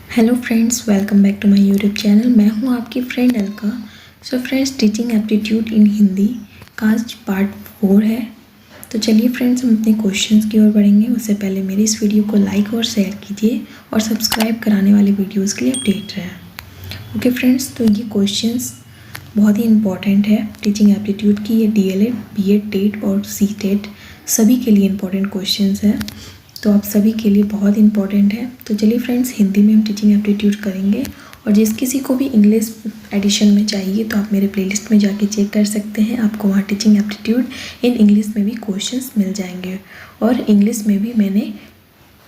Hello friends, welcome back to my YouTube channel. मैं हूं आपकी friend Alka. So friends, teaching aptitude in Hindi का आज पार्ट 4 है। तो चलिए फ्रेंड्स, हम अपने क्वेश्चंस की ओर बढ़ेंगे। उससे पहले मेरी इस वीडियो को लाइक और शेयर कीजिए और सब्सक्राइब कराने वाले वीडियोस के लिए अपडेट रहें। ओके फ्रेंड्स, तो ये क्वेश्चंस बहुत ही इंपॉर्टेंट है टीचिंग एप्टीट्यूड की। ये डीएलएड, बीएड, टेट और सीटेट सभी के लिए इंपॉर्टेंट क्वेश्चंस हैं। तो आप सभी के लिए बहुत इंपॉर्टेंट है। तो चलिए फ्रेंड्स, हिंदी में हम टीचिंग एप्टीट्यूड करेंगे। और जिस किसी को भी इंग्लिश एडिशन में चाहिए तो आप मेरे प्लेलिस्ट में जाके चेक कर सकते हैं। आपको वहाँ टीचिंग एप्टीट्यूड इन इंग्लिश में भी क्वेश्चंस मिल जाएंगे और इंग्लिश में भी मैंने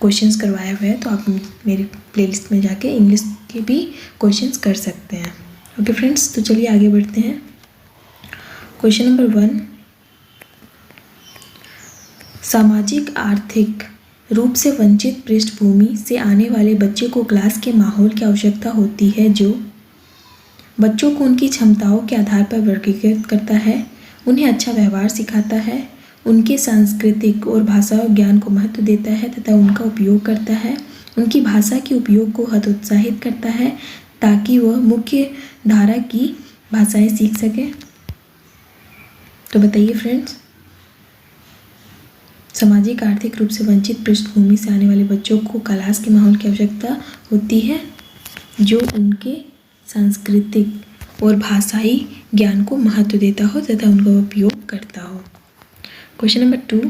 क्वेश्चंस करवाए हुए हैं। तो आप मेरी प्लेलिस्ट में जाके इंग्लिश के भी क्वेश्चंस कर सकते हैं। ओके फ्रेंड्स, तो चलिए आगे बढ़ते हैं। क्वेश्चन नंबर 1, सामाजिक आर्थिक रूप से वंचित पृष्ठभूमि से आने वाले बच्चे को क्लास के माहौल की आवश्यकता होती है जो बच्चों को उनकी क्षमताओं के आधार पर वर्गीकृत करता है, उन्हें अच्छा व्यवहार सिखाता है, उनके सांस्कृतिक और भाषा ज्ञान को महत्व देता है तथा उनका उपयोग करता है, उनकी भाषा के उपयोग को हतोत्साहित करता है ताकि वह मुख्य धारा की भाषाएं सीख सके। तो बताइए फ्रेंड्स, सामाजिक आर्थिक रूप से वंचित पृष्ठभूमि से आने वाले बच्चों को क्लास के माहौल की आवश्यकता होती है जो उनके सांस्कृतिक और भाषाई ज्ञान को महत्व देता हो तथा उनका उपयोग करता हो। क्वेश्चन नंबर 2,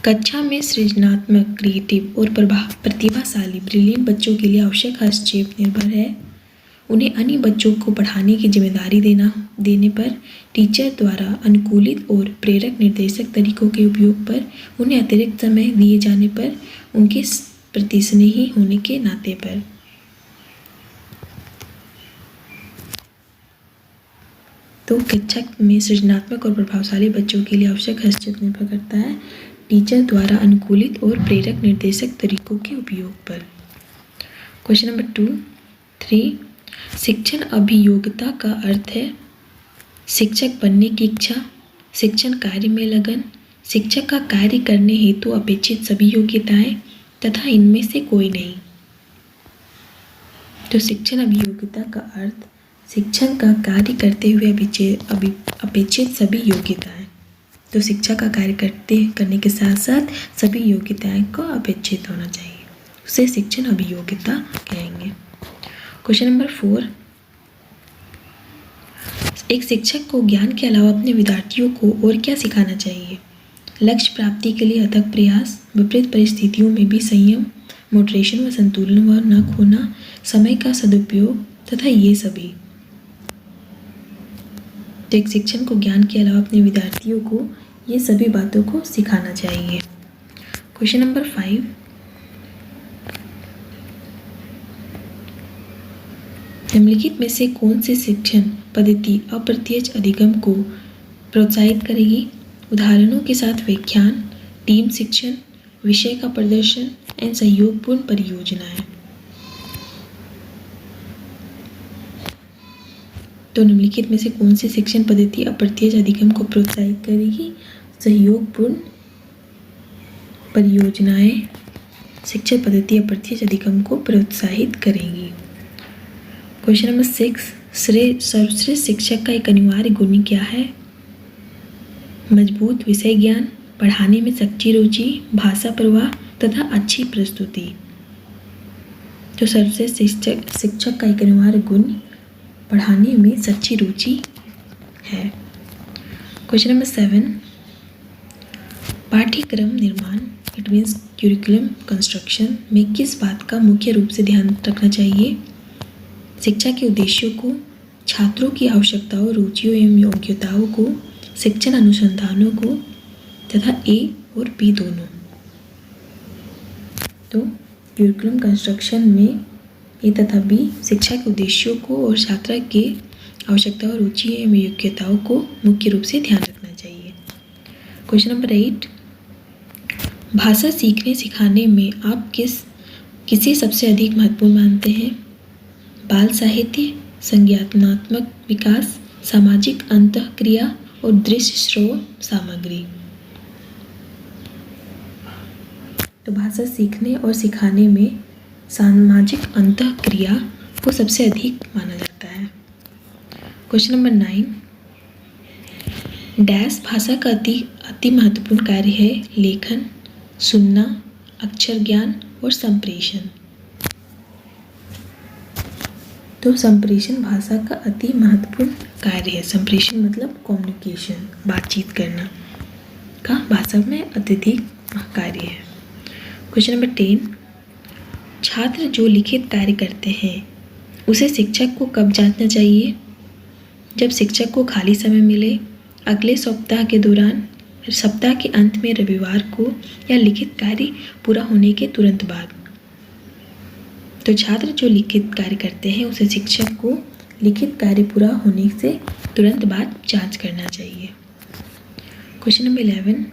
कक्षा में सृजनात्मक, क्रिएटिव और प्रतिभाशाली ब्रिलियंट बच्चों के लिए आवश्यक हस्तक्षेप निर्भर है। उन्हें अन्य बच्चों को पढ़ाने की जिम्मेदारी देने पर, टीचर द्वारा अनुकूलित और प्रेरक निर्देशक तरीकों के उपयोग पर, उन्हें अतिरिक्त समय दिए जाने पर, उनके प्रति स्नेही होने के नाते पर। तो कक्षा में सृजनात्मक और प्रभावशाली बच्चों के लिए आवश्यक हस्तक्षेप निर्भर करता है टीचर द्वारा अनुकूलित और प्रेरक निर्देशक तरीकों के उपयोग पर। क्वेश्चन नंबर 3, शिक्षण अभियोग्यता का अर्थ है शिक्षक बनने की इच्छा, शिक्षण कार्य में लगन, शिक्षक का कार्य करने हेतु अपेक्षित सभी योग्यताएं तथा इनमें से कोई नहीं। तो शिक्षण अभियोग्यता का अर्थ शिक्षण का कार्य करते हुए अपेक्षित सभी योग्यताएं। तो शिक्षा का कार्य करने के साथ साथ सभी योग्यताएं को अपेक्षित होना चाहिए, उसे शिक्षण अभियोग्यता कहेंगे। क्वेश्चन नंबर 4, एक शिक्षक को ज्ञान के अलावा अपने विद्यार्थियों को और क्या सिखाना चाहिए? लक्ष्य प्राप्ति के लिए अथक प्रयास, विपरीत परिस्थितियों में भी संयम, मोटिवेशन व संतुलन व न खोना, समय का सदुपयोग तथा ये सभी। तो एक शिक्षक को ज्ञान के अलावा अपने विद्यार्थियों को ये सभी बातों को सिखाना चाहिए। क्वेश्चन नंबर 5, निम्नलिखित में से कौन सी शिक्षण पद्धति अप्रत्यक्ष अधिगम को प्रोत्साहित करेगी? उदाहरणों के साथ व्याख्यान, टीम शिक्षण, विषय का प्रदर्शन एवं सहयोगपूर्ण परियोजनाएं। तो निम्नलिखित में से कौन सी शिक्षण पद्धति अप्रत्यक्ष अधिगम को प्रोत्साहित करेगी? सहयोगपूर्ण परियोजनाएं शिक्षण पद्धति अप्रत्यक्ष अधिगम को प्रोत्साहित करेगी। क्वेश्चन नंबर 6, सर्वश्रेष्ठ शिक्षक का एक अनिवार्य गुण क्या है? मजबूत विषय ज्ञान, पढ़ाने में सच्ची रुचि, भाषा प्रवाह तथा अच्छी प्रस्तुति। तो सर्वश्रेष्ठ शिक्षक का एक अनिवार्य गुण पढ़ाने में सच्ची रुचि है। क्वेश्चन नंबर 7, पाठ्यक्रम निर्माण, इट मीन्स क्यूरिकुलम कंस्ट्रक्शन में किस बात का मुख्य रूप से ध्यान रखना चाहिए? शिक्षा के उद्देश्यों को, छात्रों की आवश्यकताओं, रुचियों एवं योग्यताओं को, शिक्षण अनुसंधानों को तथा ए और बी दोनों। तो क्यूरिकुलम कंस्ट्रक्शन में ए तथा बी शिक्षा के उद्देश्यों को और छात्र के आवश्यकताओं, रुचि एवं योग्यताओं को मुख्य रूप से ध्यान रखना चाहिए। क्वेश्चन नंबर 8, भाषा सीखने सिखाने में आप किसे सबसे अधिक महत्वपूर्ण मानते हैं? बाल साहित्य, संज्ञानात्मक विकास, सामाजिक अंतःक्रिया और दृश्य श्रव्य सामग्री। तो भाषा सीखने और सिखाने में सामाजिक अंतःक्रिया को सबसे अधिक माना जाता है। क्वेश्चन नंबर 9, डैश भाषा का अति महत्वपूर्ण कार्य है लेखन, सुनना, अक्षर ज्ञान और संप्रेषण। तो संप्रेषण भाषा का अति महत्वपूर्ण कार्य है। संप्रेषण मतलब कम्युनिकेशन, बातचीत करना का भाषा में अत्यधिक कार्य है। क्वेश्चन नंबर 10, छात्र जो लिखित कार्य करते हैं उसे शिक्षक को कब जांचना चाहिए? जब शिक्षक को खाली समय मिले, अगले सप्ताह के दौरान, सप्ताह के अंत में, रविवार को या लिखित कार्य पूरा होने के तुरंत बाद। तो छात्र जो लिखित कार्य करते हैं उसे शिक्षक को लिखित कार्य पूरा होने से तुरंत बाद जांच करना चाहिए। क्वेश्चन नंबर 11,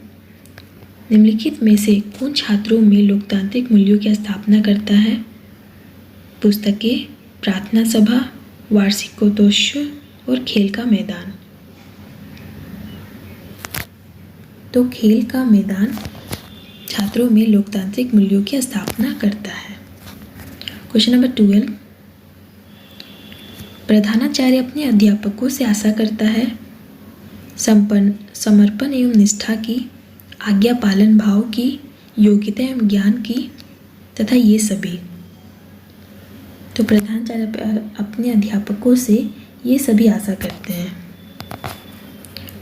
निम्नलिखित में से कौन छात्रों में लोकतांत्रिक मूल्यों की स्थापना करता है? पुस्तकें, प्रार्थना सभा, वार्षिकोत्सव और खेल का मैदान। तो खेल का मैदान छात्रों में लोकतांत्रिक मूल्यों की स्थापना करता है। क्वेश्चन नंबर 12, प्रधानाचार्य अपने अध्यापकों से आशा करता है समर्पण एवं निष्ठा की, आज्ञा पालन भाव की, योग्यता एवं ज्ञान की तथा ये सभी। तो प्रधानाचार्य अपने अध्यापकों से ये सभी आशा करते हैं।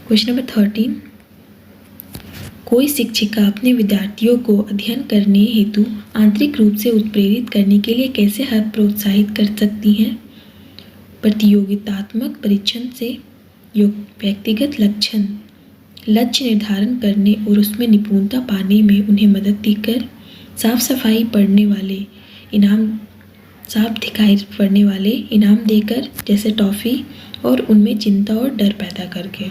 क्वेश्चन नंबर 13, कोई शिक्षिका अपने विद्यार्थियों को अध्ययन करने हेतु आंतरिक रूप से उत्प्रेरित करने के लिए कैसे प्रोत्साहित कर सकती हैं? प्रतियोगितात्मक परीक्षण से व्यक्तिगत लक्ष्य निर्धारण करने और उसमें निपुणता पाने में उन्हें मदद देकर, साफ दिखाई पड़ने वाले इनाम देकर, जैसे टॉफ़ी, और उनमें चिंता और डर पैदा करके।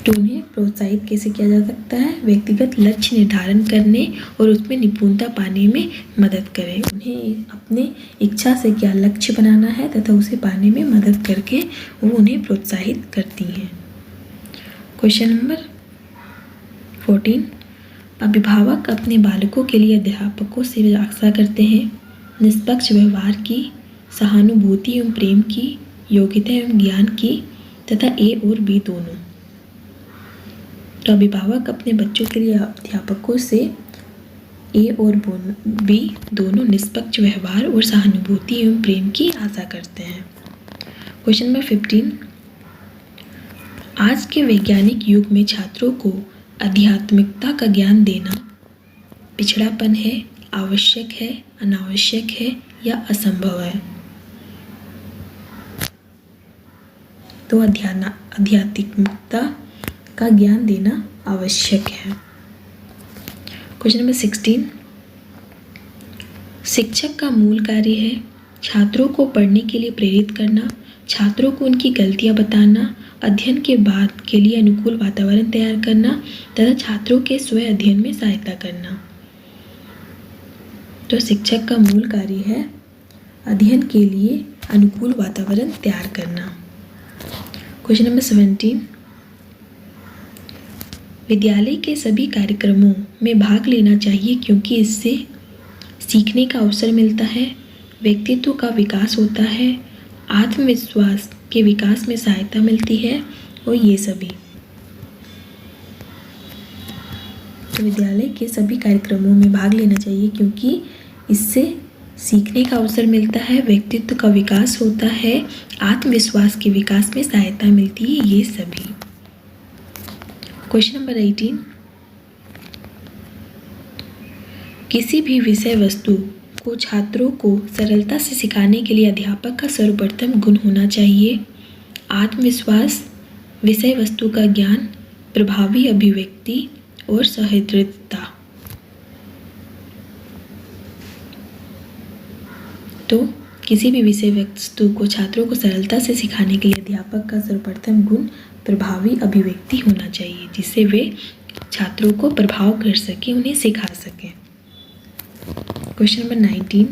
तो उन्हें प्रोत्साहित कैसे किया जा सकता है? व्यक्तिगत लक्ष्य निर्धारण करने और उसमें निपुणता पाने में मदद करें। उन्हें अपने इच्छा से क्या लक्ष्य बनाना है तथा उसे पाने में मदद करके वो उन्हें प्रोत्साहित करती हैं। क्वेश्चन नंबर 14, अभिभावक अपने बालकों के लिए अध्यापकों से आशा करते हैं निष्पक्ष व्यवहार की, सहानुभूति एवं प्रेम की, योग्यता एवं ज्ञान की तथा ए और बी दोनों। तो अभिभावक अपने बच्चों के लिए अध्यापकों से ए और बी दोनों निष्पक्ष व्यवहार और सहानुभूति एवं प्रेम की आशा करते हैं। क्वेश्चन नंबर 15, आज के वैज्ञानिक युग में छात्रों को आध्यात्मिकता का ज्ञान देना पिछड़ापन है, आवश्यक है, अनावश्यक है या असंभव है? तो आध्यात्मिकता का ज्ञान देना आवश्यक है। क्वेश्चन नंबर 16, शिक्षक का मूल कार्य है छात्रों को पढ़ने के लिए प्रेरित करना, छात्रों को उनकी गलतियां बताना, अध्ययन के बाद के लिए अनुकूल वातावरण तैयार करना तथा छात्रों के स्वयं अध्ययन में सहायता करना। तो शिक्षक का मूल कार्य है अध्ययन के लिए अनुकूल वातावरण तैयार करना। क्वेश्चन नंबर 17, विद्यालय के सभी कार्यक्रमों में भाग लेना चाहिए क्योंकि इससे सीखने का अवसर मिलता है, व्यक्तित्व का विकास होता है, आत्मविश्वास के विकास में सहायता मिलती है और ये सभी। तो विद्यालय के सभी कार्यक्रमों में भाग लेना चाहिए क्योंकि इससे सीखने का अवसर मिलता है, व्यक्तित्व का विकास होता है, आत्मविश्वास के विकास में सहायता मिलती है, ये सभी। क्वेश्चन नंबर 18, किसी भी विषय वस्तु को छात्रों को सरलता से सिखाने के लिए अध्यापक का सर्वप्रथम गुण होना चाहिए आत्मविश्वास, विषय वस्तु का ज्ञान, प्रभावी अभिव्यक्ति और सहृदयता। तो किसी भी विषय वस्तु को छात्रों को सरलता से सिखाने के लिए अध्यापक का सर्वप्रथम गुण प्रभावी अभिव्यक्ति होना चाहिए, जिससे वे छात्रों को प्रभाव कर सकें, उन्हें सिखा सकें। क्वेश्चन नंबर 19,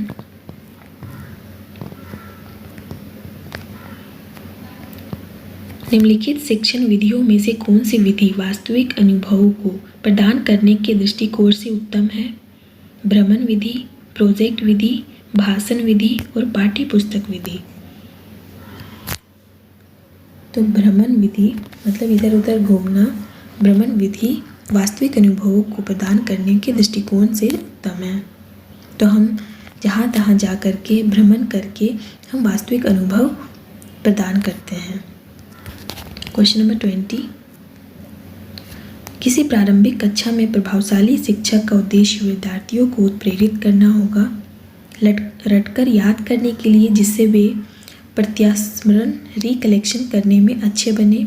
निम्नलिखित शिक्षण विधियों में से कौन सी विधि वास्तविक अनुभवों को प्रदान करने के दृष्टिकोण से उत्तम है? भ्रमण विधि, प्रोजेक्ट विधि, भाषण विधि और पाठ्य पुस्तक विधि। तो भ्रमण विधि मतलब इधर उधर घूमना। भ्रमण विधि वास्तविक अनुभवों को प्रदान करने के दृष्टिकोण से उत्तम है। तो हम जहाँ तहाँ जा कर के भ्रमण करके हम वास्तविक अनुभव प्रदान करते हैं। क्वेश्चन नंबर 20, किसी प्रारंभिक कक्षा में प्रभावशाली शिक्षक का उद्देश्य विद्यार्थियों को उत्प्रेरित करना होगा, रटकर याद करने के लिए जिससे वे प्रत्यास्मरण रिकलेक्शन करने में अच्छे बने,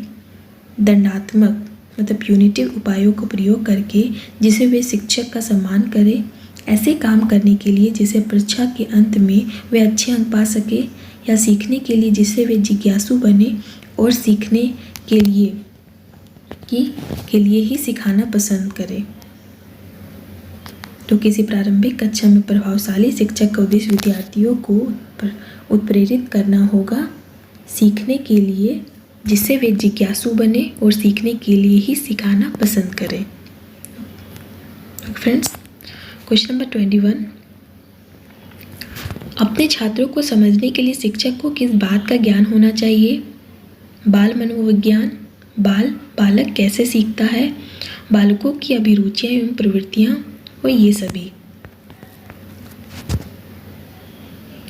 दंडात्मक मतलब प्यूनिटिव उपायों का प्रयोग करके जिसे वे शिक्षक का सम्मान करें, ऐसे काम करने के लिए जिसे परीक्षा के अंत में वे अच्छे अंक पा सके, या सीखने के लिए जिससे वे जिज्ञासु बने और सीखने के लिए ही सिखाना पसंद करें। तो किसी प्रारंभिक कक्षा में प्रभावशाली शिक्षक का उद्देश्य विद्यार्थियों को उत्प्रेरित करना होगा, सीखने के लिए जिससे वे जिज्ञासु बने और सीखने के लिए ही सिखाना पसंद करें। फ्रेंड्स, क्वेश्चन नंबर 21, अपने छात्रों को समझने के लिए शिक्षक को किस बात का ज्ञान होना चाहिए? बाल मनोविज्ञान, बालक कैसे सीखता है, बालकों की अभिरुचियां एवं प्रवृत्तियां और ये सभी।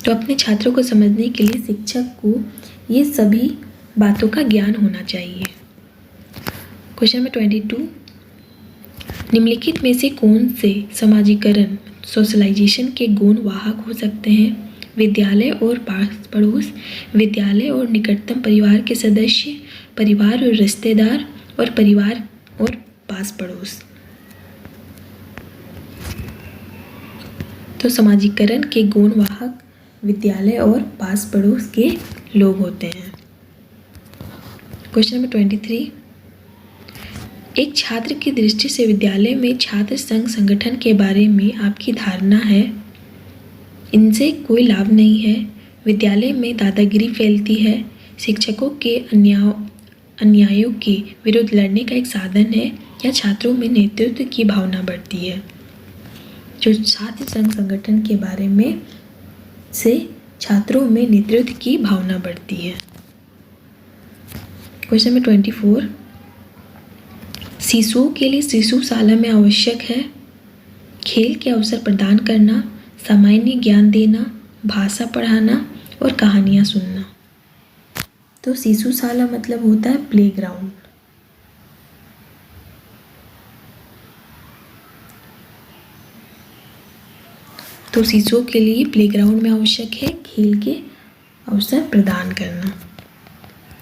तो अपने छात्रों को समझने के लिए शिक्षक को ये सभी बातों का ज्ञान होना चाहिए। क्वेश्चन नंबर 22, निम्नलिखित में से कौन से समाजीकरण सोशलाइजेशन के गुण वाहक हो सकते हैं? विद्यालय और पास पड़ोस, विद्यालय और निकटतम परिवार के सदस्य, परिवार और रिश्तेदार, और परिवार और पास पड़ोस। तो समाजीकरण के गुण वाहक विद्यालय और पास पड़ोस के लोग होते हैं। क्वेश्चन नंबर 23, एक छात्र की दृष्टि से विद्यालय में छात्र संघ संगठन के बारे में आपकी धारणा है? इनसे कोई लाभ नहीं है, विद्यालय में दादागिरी फैलती है, शिक्षकों के अन्यायों के विरुद्ध लड़ने का एक साधन है, या छात्रों में नेतृत्व की भावना बढ़ती है। जो छात्र संघ संगठन के बारे में से छात्रों में नेतृत्व की भावना बढ़ती है। क्वेश्चन नंबर 24, शिशुओं के लिए शिशुशाला में आवश्यक है खेल के अवसर प्रदान करना, सामान्य ज्ञान देना, भाषा पढ़ाना और कहानियाँ सुनना। तो शिशुशाला मतलब होता है प्लेग्राउंड। तो शिशुओं के लिए प्लेग्राउंड में आवश्यक है खेल के अवसर प्रदान करना।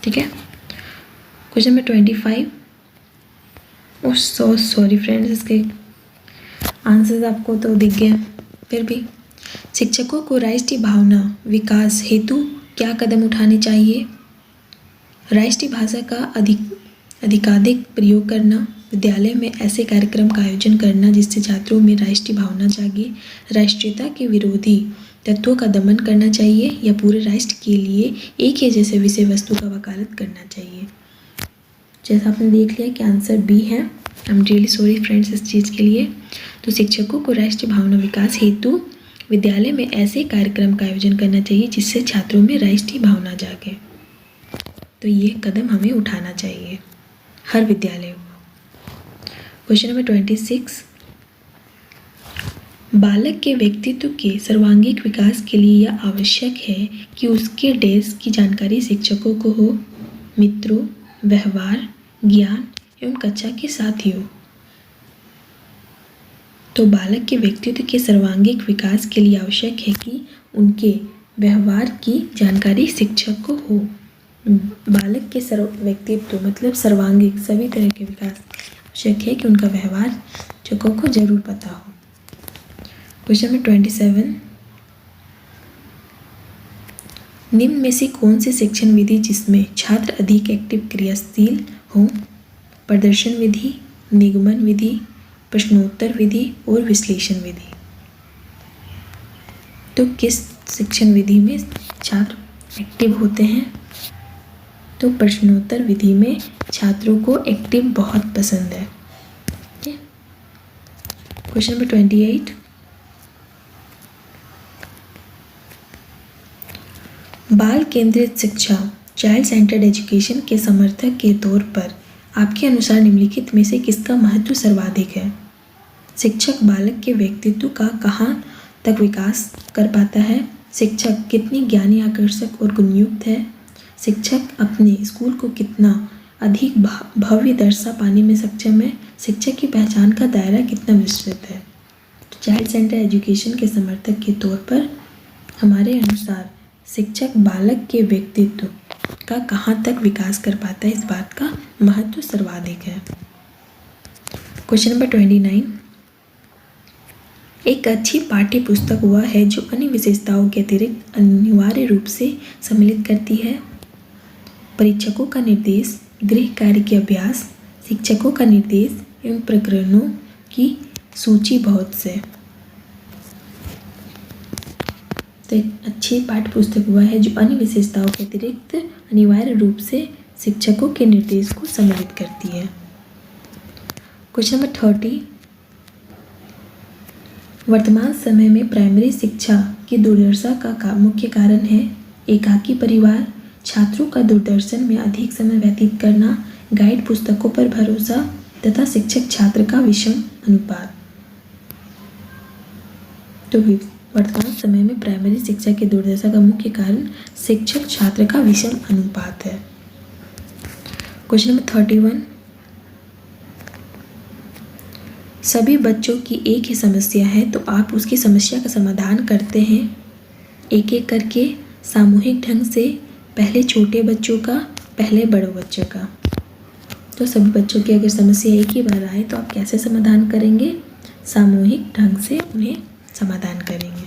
ठीक है। क्वेश्चन नंबर 25, सॉरी फ्रेंड्स, इसके आंसर्स आपको तो दिख गए, फिर भी शिक्षकों को राष्ट्रीय भावना विकास हेतु क्या कदम उठाने चाहिए? राष्ट्रीय भाषा का अधिकाधिक प्रयोग करना, विद्यालय में ऐसे कार्यक्रम का आयोजन करना जिससे छात्रों में राष्ट्रीय भावना जागे, राष्ट्रीयता के विरोधी तत्वों का दमन करना चाहिए, या पूरे राष्ट्र के लिए एक ही जैसे विषय वस्तु का वकालत करना चाहिए। जैसा आपने देख लिया कि आंसर बी है। I am really sorry friends इस चीज़ के लिए। तो शिक्षकों को राष्ट्रीय भावना विकास हेतु विद्यालय में ऐसे कार्यक्रम का आयोजन करना चाहिए जिससे छात्रों में राष्ट्रीय भावना जागे। तो ये कदम हमें उठाना चाहिए हर विद्यालय को। क्वेश्चन नंबर 26, बालक के व्यक्तित्व के सर्वांगीण विकास के लिए यह आवश्यक है कि उसके डेस्क की जानकारी शिक्षकों को हो, मित्रों, व्यवहार, ज्ञान एवं कक्षा के साथियों। तो बालक के व्यक्तित्व के सर्वांगीण विकास के लिए आवश्यक है कि उनके व्यवहार की जानकारी शिक्षक को हो। बालक के व्यक्तित्व मतलब सर्वांगीण सभी तरह के विकास आवश्यक है कि उनका व्यवहार शिक्षकों को जरूर पता हो। क्वेश्चन नंबर 27, निम्न में से कौन सी शिक्षण विधि जिसमें छात्र अधिक एक्टिव क्रियाशील हो? प्रदर्शन विधि, निगमन विधि, प्रश्नोत्तर विधि और विश्लेषण विधि। तो किस शिक्षण विधि में छात्र एक्टिव होते हैं? तो प्रश्नोत्तर विधि में छात्रों को एक्टिव बहुत पसंद है। क्वेश्चन नंबर 28, बाल केंद्रित शिक्षा चाइल्ड सेंटर्ड एजुकेशन के समर्थक के तौर पर आपके अनुसार निम्नलिखित में से किसका महत्व सर्वाधिक है? शिक्षक बालक के व्यक्तित्व का कहाँ तक विकास कर पाता है? शिक्षक कितनी ज्ञानी, आकर्षक और गुणयुक्त है? शिक्षक अपने स्कूल को कितना अधिक भव्य दर्जा पाने में सक्षम है? शिक्षक की पहचान का दायरा कितना विस्तृत है? तो चाइल्ड सेंटर एजुकेशन के समर्थक के तौर पर हमारे अनुसार शिक्षक बालक के व्यक्तित्व का कहाँ तक विकास कर पाता है, इस बात का महत्व सर्वाधिक है। क्वेश्चन नंबर 29, एक अच्छी पाठ्य पुस्तक वह है जो अन्य विशेषताओं के अतिरिक्त अनिवार्य रूप से सम्मिलित करती है। परीक्षकों का निर्देश, गृह कार्य के अभ्यास, शिक्षकों का निर्देश एवं प्रकरणों की सूची बहुत से। तो एक अच्छी पाठ्य पुस्तक वह है जो अन्य विशेषताओं के अतिरिक्त अनिवार्य रूप से शिक्षकों के निर्देश को सम्मिलित करती है। क्वेश्चन नंबर 30, वर्तमान समय में प्राइमरी शिक्षा की दुर्दशा का मुख्य कारण है एकाकी परिवार, छात्रों का दूरदर्शन में अधिक समय व्यतीत करना, गाइड पुस्तकों पर भरोसा तथा शिक्षक छात्र का विषम अनुपात। तो वर्तमान समय में प्राइमरी शिक्षा की दुर्दशा का मुख्य कारण शिक्षक छात्र का विषम अनुपात है। क्वेश्चन नंबर 31, सभी बच्चों की एक ही समस्या है तो आप उसकी समस्या का समाधान करते हैं एक एक करके, सामूहिक ढंग से, पहले छोटे बच्चों का, पहले बड़े बच्चों का। तो सभी बच्चों की अगर समस्या एक ही बार आए तो आप कैसे समाधान करेंगे? सामूहिक ढंग से उन्हें समाधान करेंगे।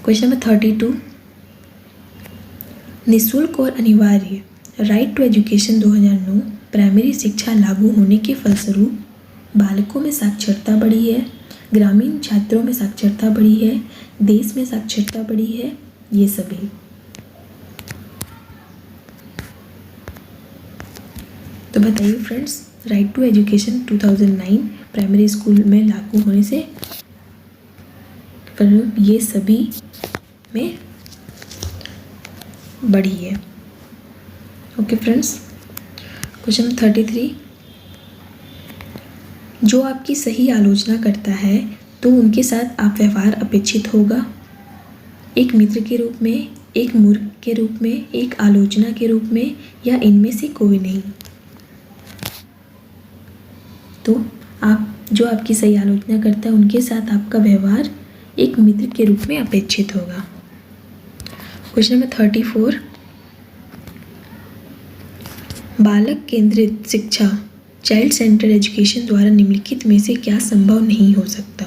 क्वेश्चन नंबर 32, निःशुल्क और अनिवार्य राइट टू एजुकेशन 2009 प्राइमरी शिक्षा लागू होने के फलस्वरूप बालकों में साक्षरता बढ़ी है, ग्रामीण छात्रों में साक्षरता बढ़ी है, देश में साक्षरता बढ़ी है, ये सभी। तो बताइए friends, right to education 2009 primary school में लागू होने से ये सभी में बढ़ी है। ओके फ्रेंड्स, क्वेश्चन 33, जो आपकी सही आलोचना करता है तो उनके साथ आप व्यवहार अपेक्षित होगा, एक मित्र के रूप में, एक मूर्ख के रूप में, एक आलोचना के रूप में, या इनमें से कोई नहीं। तो आप जो आपकी सही आलोचना करता है उनके साथ आपका व्यवहार एक मित्र के रूप में अपेक्षित होगा। क्वेश्चन नंबर 34, बालक केंद्रित शिक्षा चाइल्ड सेंटर एजुकेशन द्वारा निम्नलिखित में से क्या संभव नहीं हो सकता?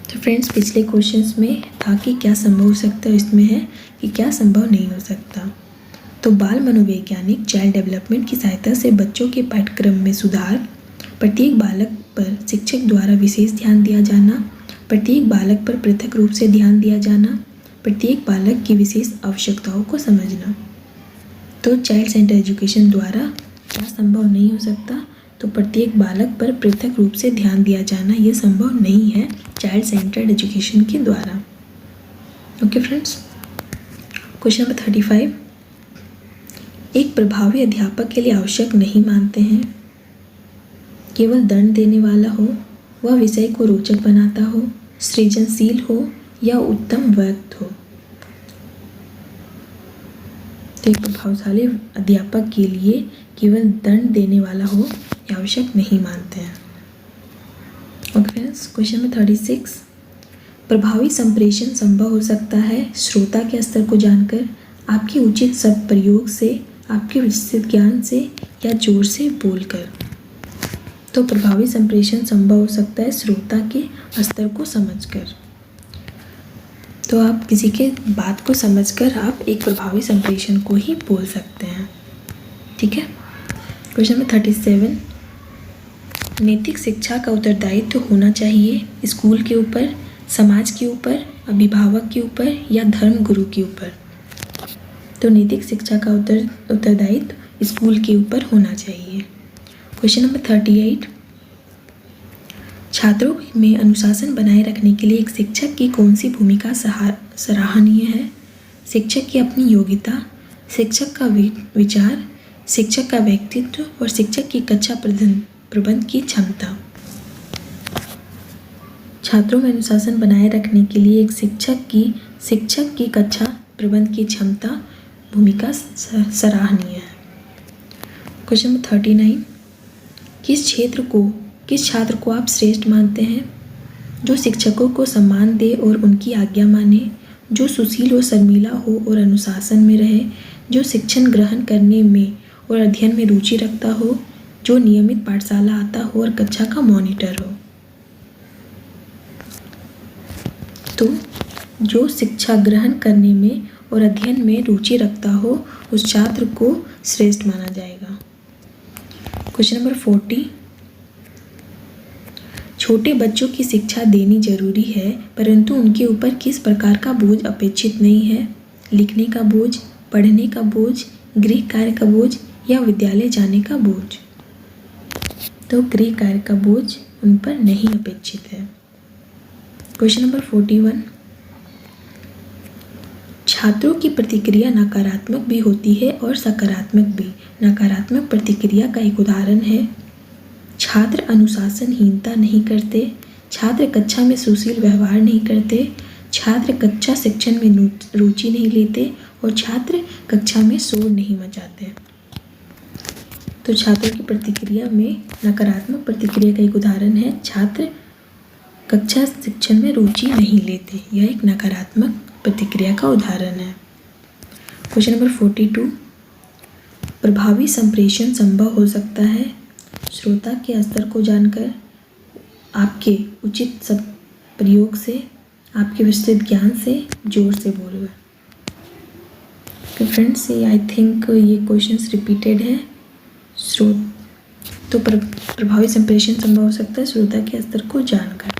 तो फ्रेंड्स, पिछले क्वेश्चंस में था कि क्या संभव हो सकता है, इसमें है कि क्या संभव नहीं हो सकता। तो बाल मनोवैज्ञानिक चाइल्ड डेवलपमेंट की सहायता से बच्चों के पाठ्यक्रम में सुधार, प्रत्येक बालक पर शिक्षक द्वारा विशेष ध्यान दिया जाना, प्रत्येक बालक पर पृथक रूप से ध्यान दिया जाना, प्रत्येक बालक की विशेष आवश्यकताओं को समझना। तो चाइल्ड सेंटर एजुकेशन द्वारा क्या संभव नहीं हो सकता? तो प्रत्येक बालक पर पृथक रूप से ध्यान दिया जाना ये संभव नहीं है चाइल्ड सेंटर्ड एजुकेशन के द्वारा। ओके फ्रेंड्स, क्वेश्चन नंबर 35, एक प्रभावी अध्यापक के लिए आवश्यक नहीं मानते हैं केवल दंड देने वाला हो, वह विषय को रोचक बनाता हो, सृजनशील हो या उत्तम वक्ता हो। तो एक प्रभावशाली अध्यापक के लिए केवल दंड देने वाला हो या आवश्यक नहीं मानते हैं। ओके फ्रेंड्स, क्वेश्चन नंबर 36, प्रभावी संप्रेषण संभव हो सकता है श्रोता के स्तर को जानकर, आपके उचित शब्द प्रयोग से, आपके विस्तृत ज्ञान से या जोर से बोलकर। तो प्रभावी संप्रेषण संभव हो सकता है श्रोता के स्तर को समझकर। तो आप किसी के बात को समझकर आप एक प्रभावी संप्रेषण को ही बोल सकते हैं। ठीक है। क्वेश्चन नंबर 37, नैतिक शिक्षा का उत्तरदायित्व होना चाहिए स्कूल के ऊपर, समाज के ऊपर, अभिभावक के ऊपर या धर्म गुरु के ऊपर। तो नैतिक शिक्षा का उत्तरदायित्व स्कूल के ऊपर होना चाहिए। क्वेश्चन नंबर 38, छात्रों में अनुशासन बनाए रखने के लिए एक शिक्षक की कौन सी भूमिका सराहनीय है? शिक्षक की अपनी योग्यता, शिक्षक का विचार, शिक्षक का व्यक्तित्व और शिक्षक की कक्षा प्रबंध की क्षमता। छात्रों में अनुशासन बनाए रखने के लिए एक शिक्षक की कक्षा प्रबंध की क्षमता भूमिका सराहनीय है। क्वेश्चन नंबर 39, किस छात्र को आप श्रेष्ठ मानते हैं? जो शिक्षकों को सम्मान दे और उनकी आज्ञा माने, जो सुशील और शर्मीला हो और अनुशासन में रहे, जो शिक्षण ग्रहण करने में और अध्ययन में रुचि रखता हो, जो नियमित पाठशाला आता हो और कक्षा का मॉनिटर हो। तो जो शिक्षा ग्रहण करने में और अध्ययन में रुचि रखता हो उस छात्र को श्रेष्ठ माना जाएगा। क्वेश्चन नंबर 40, छोटे बच्चों की शिक्षा देनी जरूरी है, परंतु उनके ऊपर किस प्रकार का बोझ अपेक्षित नहीं है? लिखने का बोझ, पढ़ने का बोझ, गृह कार्य का बोझ या विद्यालय जाने का बोझ? तो गृह कार्य का बोझ उन पर नहीं अपेक्षित है। क्वेश्चन नंबर 41, छात्रों की प्रतिक्रिया नकारात्मक भी होती है और सकारात्मक भी। नकारात्मक प्रतिक्रिया का एक उदाहरण है, छात्र अनुशासनहीनता नहीं करते, छात्र कक्षा में सुशील व्यवहार नहीं करते, छात्र कक्षा शिक्षण में रुचि नहीं लेते और छात्र कक्षा में शोर नहीं मचाते। तो छात्रों की प्रतिक्रिया में नकारात्मक प्रतिक्रिया का एक उदाहरण है, छात्र कक्षा शिक्षण में रुचि नहीं लेते। यह एक नकारात्मक प्रतिक्रिया का उदाहरण है। क्वेश्चन नंबर 42, प्रभावी संप्रेषण संभव हो सकता है? श्रोता के स्तर को जानकर, आपके उचित प्रयोग से, आपके विस्तृत ज्ञान से, जोर से बोलकर। फ्रेंड्स, आई थिंक ये क्वेश्चंस रिपीटेड है। तो प्रभावी संप्रेषण संभव हो सकता है श्रोता के स्तर को जानकर।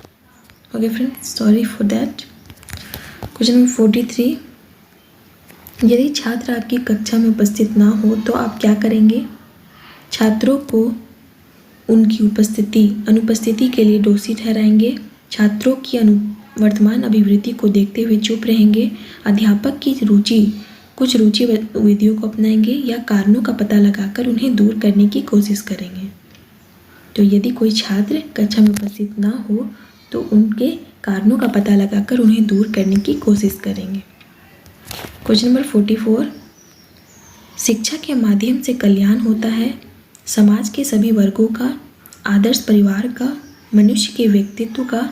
Okay friends, sorry for that. Question number 43, यदि छात्र आपकी कक्षा में उपस्थित ना हो तो आप क्या करेंगे? छात्रों को उनकी अनुपस्थिति के लिए दोषी ठहराएंगे, छात्रों की वर्तमान अभिवृत्ति को देखते हुए चुप रहेंगे, अध्यापक की कुछ रुचि विधियों को अपनाएंगे या कारणों का पता लगाकर उन्हें दूर करने की कोशिश करेंगे। तो यदि कोई छात्र कक्षा में उपस्थित ना हो तो उनके कारणों का पता लगाकर उन्हें दूर करने की कोशिश करेंगे। क्वेश्चन नंबर 44, शिक्षा के माध्यम से कल्याण होता है, समाज के सभी वर्गों का, आदर्श परिवार का, मनुष्य के व्यक्तित्व का,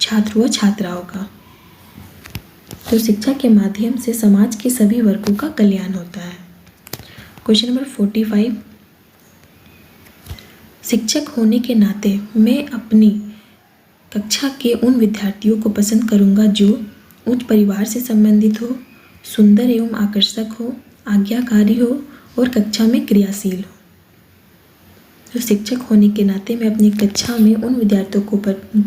छात्र व छात्राओं का। तो शिक्षा के माध्यम से समाज के सभी वर्गों का कल्याण होता है। क्वेश्चन नंबर 45, शिक्षक होने के नाते मैं अपनी कक्षा के उन विद्यार्थियों को पसंद करूंगा जो उच्च परिवार से संबंधित हो, सुंदर एवं आकर्षक हो, आज्ञाकारी हो और कक्षा में क्रियाशील हो। तो शिक्षक होने के नाते मैं अपनी कक्षा में उन विद्यार्थियों को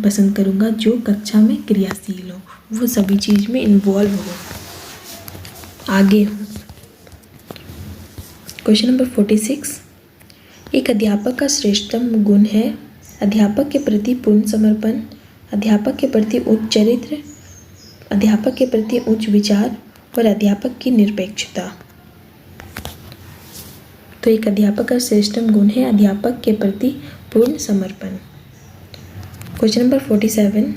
पसंद करूंगा जो कक्षा में क्रियाशील हो, वो सभी चीज़ में इन्वॉल्व हो, आगे हो। क्वेश्चन नंबर 46, एक अध्यापक का श्रेष्ठतम गुण है अध्यापक के प्रति पूर्ण समर्पण, अध्यापक के प्रति उच्च चरित्र, अध्यापक के प्रति उच्च विचार और अध्यापक की निरपेक्षता। तो एक अध्यापक का श्रेष्ठतम गुण है अध्यापक के प्रति पूर्ण समर्पण। क्वेश्चन नंबर 47,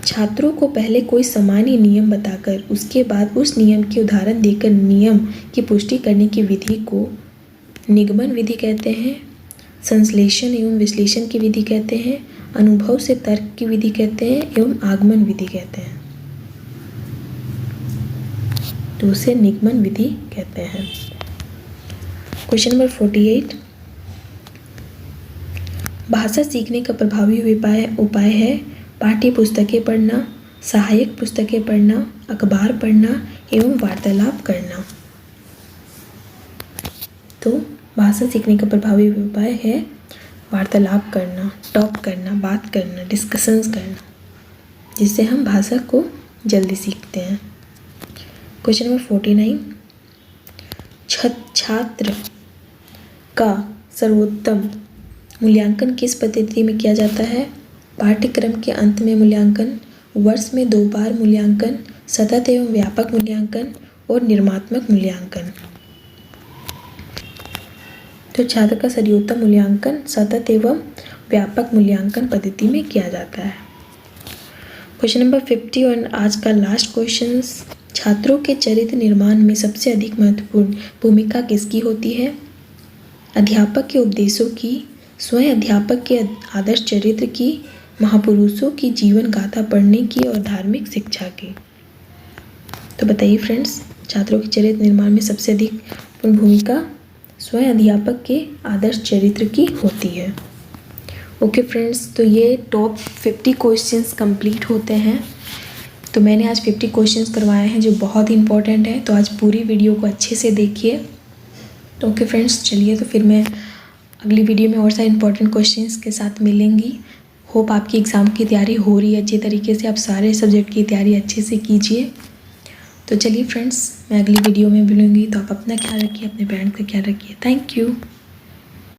छात्रों को पहले कोई सामान्य नियम बताकर उसके बाद उस नियम के उदाहरण देकर नियम की पुष्टि करने की विधि को निगमन विधि कहते हैं, संश्लेषण एवं विश्लेषण की विधि कहते हैं, अनुभव से तर्क की विधि कहते हैं एवं आगमन विधि कहते हैं। तो उसे निगमन विधि कहते हैं। क्वेश्चन नंबर 48, भाषा सीखने का प्रभावी उपाय है पाठ्य पुस्तकें पढ़ना, सहायक पुस्तकें पढ़ना, अखबार पढ़ना एवं वार्तालाप करना। तो भाषा सीखने का प्रभावी उपाय है वार्तालाप करना, टॉक करना, बात करना, डिस्कशंस करना, जिससे हम भाषा को जल्दी सीखते हैं। क्वेश्चन नंबर 49, छात्र का सर्वोत्तम मूल्यांकन किस पद्धति में किया जाता है? पाठ्यक्रम के अंत में मूल्यांकन, वर्ष में 2 बार मूल्यांकन, सतत एवं व्यापक मूल्यांकन और निर्मात्मक मूल्यांकन। तो छात्र का सर्वोत्तम मूल्यांकन सतत एवं व्यापक मूल्यांकन पद्धति में किया जाता है। क्वेश्चन नंबर 51, आज का लास्ट क्वेश्चन, छात्रों के चरित्र निर्माण में सबसे अधिक महत्वपूर्ण भूमिका किसकी होती है? अध्यापक के उपदेशों की, स्वयं अध्यापक के आदर्श चरित्र की, महापुरुषों की जीवन गाथा पढ़ने की और धार्मिक शिक्षा की। तो बताइए फ्रेंड्स, छात्रों के चरित्र निर्माण में सबसे अधिक भूमिका स्वयं अध्यापक के आदर्श चरित्र की होती है। ओके फ्रेंड्स, तो ये टॉप 50 क्वेश्चंस कंप्लीट होते हैं। तो मैंने आज 50 क्वेश्चंस करवाए हैं जो बहुत ही इंपॉर्टेंट है, तो आज पूरी वीडियो को अच्छे से देखिए। तो ओके फ्रेंड्स, चलिए तो फिर मैं अगली वीडियो में और सारे इंपॉर्टेंट क्वेश्चंस के साथ मिलेंगी। होप आपकी एग्ज़ाम की तैयारी हो रही है अच्छी तरीके से, आप सारे सब्जेक्ट की तैयारी अच्छे से कीजिए। तो चलिए फ्रेंड्स, मैं अगली वीडियो में मिलूँगी। तो आप अपना ख्याल रखिए, अपने पेरेंट्स का ख्याल रखिए। Thank you.